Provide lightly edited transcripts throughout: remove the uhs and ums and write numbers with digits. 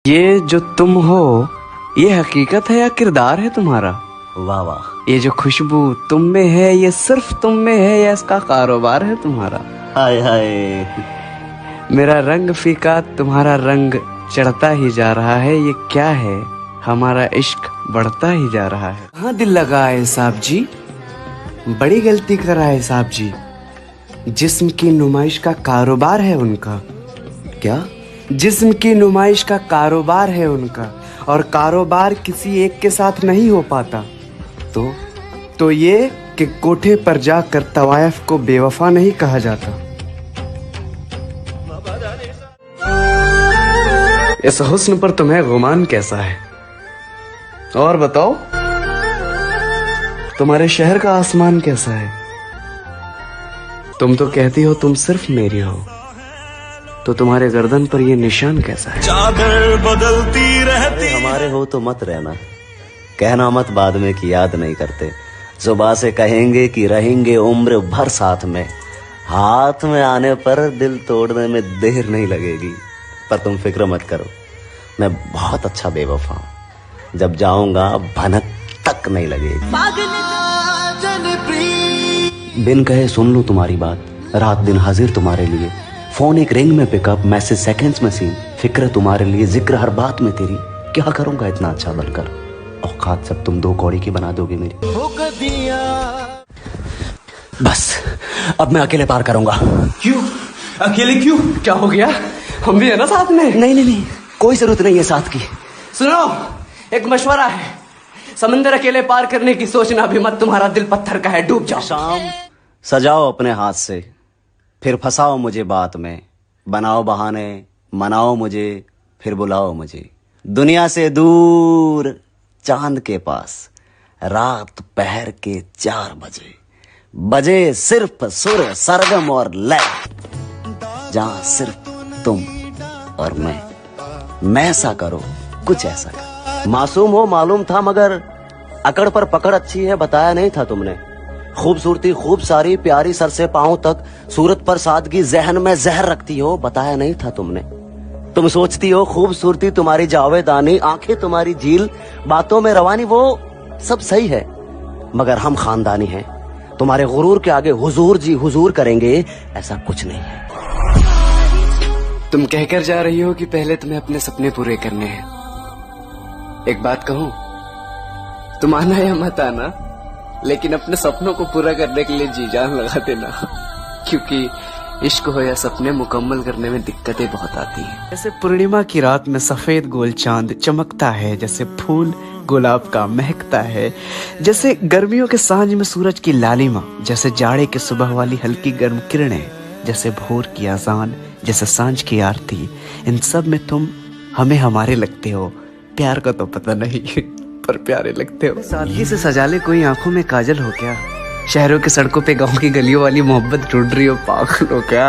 ये जो तुम हो, ये हकीकत है या किरदार है तुम्हारा? वाह वाह। ये जो खुशबू तुम में है, ये सिर्फ तुम में है या इसका कारोबार है तुम्हारा? हाय हाय। मेरा रंग फीका, तुम्हारा रंग चढ़ता ही जा रहा है। ये क्या है? हमारा इश्क बढ़ता ही जा रहा है। कहाँ दिल लगा है साहब जी, बड़ी गलती करा है साहब जी। जिस्म की नुमाइश का कारोबार है उनका। क्या? जिस्म की नुमाइश का कारोबार है उनका, और कारोबार किसी एक के साथ नहीं हो पाता। तो ये कि कोठे पर जाकर तवायफ को बेवफा नहीं कहा जाता। इस हुस्न पर तुम्हें गुमान कैसा है? और बताओ, तुम्हारे शहर का आसमान कैसा है? तुम तो कहती हो तुम सिर्फ मेरी हो, तो तुम्हारे गर्दन पर ये निशान कैसा है? चादर बदलती रहती। हमारे हो तो मत रहना, कहना मत बाद में कि याद नहीं करते। जुबान से कहेंगे कि रहेंगे उम्र भर साथ में, हाथ में आने पर दिल तोड़ने में देर नहीं लगेगी। पर तुम फिक्र मत करो, मैं बहुत अच्छा बेवफा हूं। जब जाऊंगा भनक तक नहीं लगेगी। बिन कहे सुन लूं तुम्हारी बात, रात दिन हाजिर तुम्हारे लिए। फोन एक रिंग में पिकअप, मैसेज सेकंड्स में सीन। फिक्र तुम्हारे लिए, जिक्र हर बात में तेरी। क्या करूंगा इतना अच्छा बनकर, औकात सब तुम दो कौड़ी की बना दोगे मेरी। बस अब मैं अकेले पार करूंगा। क्यों अकेले क्यों? क्या हो गया? हम भी है ना साथ में। नहीं नहीं नहीं, कोई जरूरत नहीं है साथ की। सुनो, एक मशवरा है, समंदर अकेले पार करने की सोचना भी मत। तुम्हारा दिल पत्थर का है, डूब जाओ। शाम सजाओ अपने हाथ से, फिर फंसाओ मुझे बात में। बनाओ बहाने, मनाओ मुझे, फिर बुलाओ मुझे। दुनिया से दूर चांद के पास, रात पहर के 4 बजे। बजे सिर्फ सुर सरगम और लय, जहां सिर्फ तुम और मैं ऐसा करो, कुछ ऐसा कर। मासूम हो मालूम था, मगर अकड़ पर पकड़ अच्छी है बताया नहीं था तुमने। खूबसूरती खूब सारी प्यारी सर से पांव तक, सूरत पर सादगी जहन में जहर रखती हो बताया नहीं था तुमने। तुम सोचती हो खूबसूरती तुम्हारी जावेदानी, आंखें तुम्हारी झील, बातों में रवानी, वो सब सही है, मगर हम खानदानी हैं। तुम्हारे गुरूर के आगे हुजूर जी हुजूर करेंगे, ऐसा कुछ नहीं है। तुम कहकर जा रही हो कि पहले तुम्हें अपने सपने पूरे करने हैं। एक बात कहूं, तुम आना या मत आना, लेकिन अपने सपनों को पूरा करने के लिए जी जान लगा देना, क्योंकि इश्क हो या सपने, मुकम्मल करने में दिक्कतें बहुत आती हैं। जैसे पूर्णिमा की रात में सफेद गोल चांद चमकता है, जैसे फूल गुलाब का महकता है, जैसे गर्मियों के सांझ में सूरज की लालिमा, जैसे जाड़े के सुबह वाली हल्की गर्म किरणें, जैसे भोर की अजान, जैसे सांझ की आरती। इन सब में तुम हमें हमारे लगते हो। प्यार का तो पता नहीं पर प्यारे लगते हो। सादगी से सजा ले कोई आंखों में काजल हो क्या? शहरों की सड़कों पे गांव की गलियों वाली मोहब्बत ढूंढ रही हो, पागल हो क्या?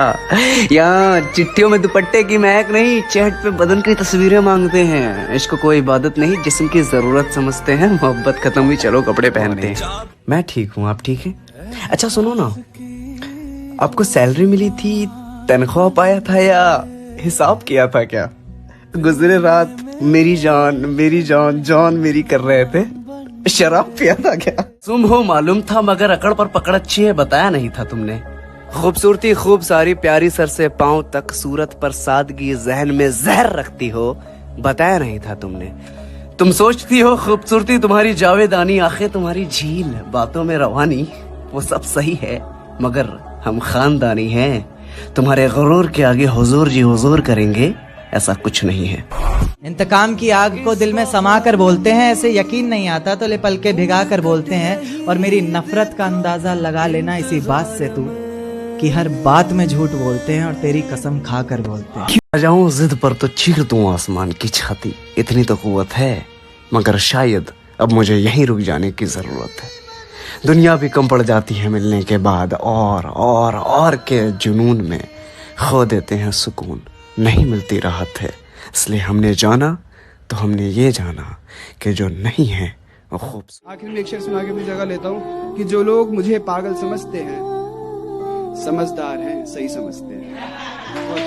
यहाँ चिट्ठियों में दुपट्टे की महक नहीं, चैट पे बदन की तस्वीरें मांगते हैं। इश्क कोई इबादत नहीं, जिस्म की जरूरत समझते हैं। मोहब्बत खत्म हुई, चलो कपड़े पहनते हैं। मैं ठीक हूँ, आप ठीक हैं? अच्छा सुनो ना, आपको सैलरी मिली थी, तनख्वाह पाया था या हिसाब किया था क्या? गुजरे रात मेरी जान जान मेरी कर रहे थे, शराब पिया था क्या? तुम हो मालूम था, मगर अकड़ पर पकड़ अच्छी है बताया नहीं था तुमने। खूबसूरती खूब सारी प्यारी सर से पांव तक, सूरत पर सादगी जहन में जहर रखती हो बताया नहीं था तुमने। तुम सोचती हो खूबसूरती तुम्हारी जावेदानी, आंखें तुम्हारी झील, बातों में रवानी, वो सब सही है, मगर हम खानदानी हैं। तुम्हारे गुरूर के आगे हुजूर जी हुजूर करेंगे, ऐसा कुछ नहीं है। इंतकाम की आग को दिल में समा कर बोलते हैं, ऐसे यकीन नहीं आता तो ले पलके भिगा कर बोलते हैं। और मेरी नफरत का अंदाजा लगा लेना इसी बात से तू, कि हर बात में झूठ बोलते हैं और तेरी कसम खा कर बोलते हैं। आ जाऊं जिद पर तो चीर दूं आसमान की छाती, इतनी तो कुव्वत है, मगर शायद अब मुझे यहीं रुक जाने की जरूरत है। दुनिया भी कम पड़ जाती है मिलने के बाद, और के जुनून में खो देते हैं सुकून। नहीं मिलती राहत है, इसलिए हमने जाना तो हमने ये जाना कि जो नहीं है वो खूबसूरत। आखिर में एक शेर सुना के अपनी जगह लेता हूँ कि जो लोग मुझे पागल समझते हैं, समझदार हैं, सही समझते हैं।